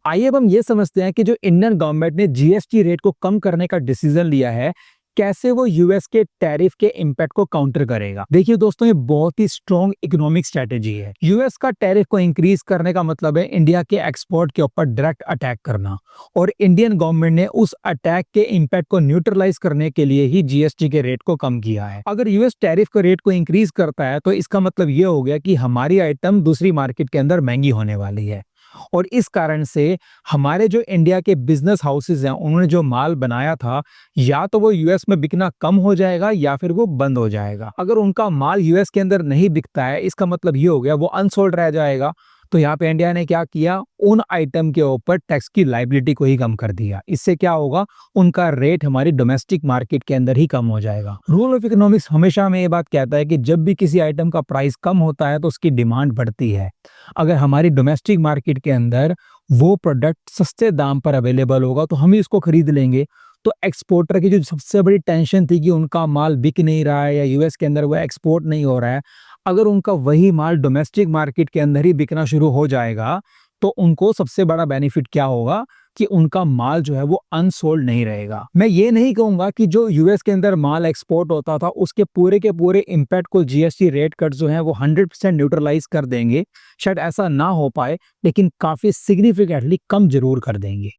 आइए अब हम ये समझते हैं कि जो इंडियन गवर्नमेंट ने जीएसटी रेट को कम करने का डिसीजन लिया है, कैसे वो यूएस के टैरिफ के इम्पैक्ट को काउंटर करेगा। देखिए दोस्तों, ये बहुत ही स्ट्रॉन्ग इकोनॉमिक स्ट्रेटेजी है। यूएस का टैरिफ को इंक्रीज करने का मतलब है इंडिया के एक्सपोर्ट के ऊपर डायरेक्ट अटैक करना, और इंडियन गवर्नमेंट ने उस अटैक के इम्पैक्ट को न्यूट्रलाइज करने के लिए ही जीएसटी के रेट को कम किया है। अगर यूएस टैरिफ के रेट को इंक्रीज करता है तो इसका मतलब ये हो गया कि हमारी आइटम दूसरी मार्केट के अंदर महंगी होने वाली है, और इस कारण से हमारे जो इंडिया के बिजनेस हाउसेज हैं, उन्होंने जो माल बनाया था, या तो वो यूएस में बिकना कम हो जाएगा या फिर वो बंद हो जाएगा। अगर उनका माल यूएस के अंदर नहीं बिकता है, इसका मतलब ये हो गया वो अनसोल्ड रह जाएगा। तो यहाँ पे इंडिया ने क्या किया, उन आइटम के ऊपर टैक्स की लायबिलिटी को ही कम कर दिया। इससे क्या होगा, उनका रेट हमारी डोमेस्टिक मार्केट के अंदर ही कम हो जाएगा। रूल ऑफ इकोनॉमिक्स हमेशा में ये बात कहता है कि जब भी किसी आइटम का प्राइस कम होता है तो उसकी डिमांड बढ़ती है। अगर हमारी डोमेस्टिक मार्केट के अंदर वो प्रोडक्ट सस्ते दाम पर अवेलेबल होगा तो हम ही उसको खरीद लेंगे। तो एक्सपोर्टर की जो सबसे बड़ी टेंशन थी कि उनका माल बिक नहीं रहा है या यूएस के अंदर वो एक्सपोर्ट नहीं हो रहा है, अगर उनका वही माल डोमेस्टिक मार्केट के अंदर ही बिकना शुरू हो जाएगा तो उनको सबसे बड़ा बेनिफिट क्या होगा कि उनका माल जो है वो अनसोल्ड नहीं रहेगा। मैं ये नहीं कहूंगा कि जो यूएस के अंदर माल एक्सपोर्ट होता था उसके पूरे के पूरे इम्पैक्ट को जीएसटी रेट कट जो है वो 100% न्यूट्रलाइज कर देंगे। शायद ऐसा ना हो पाए, लेकिन काफी सिग्निफिकेंटली कम जरूर कर देंगे।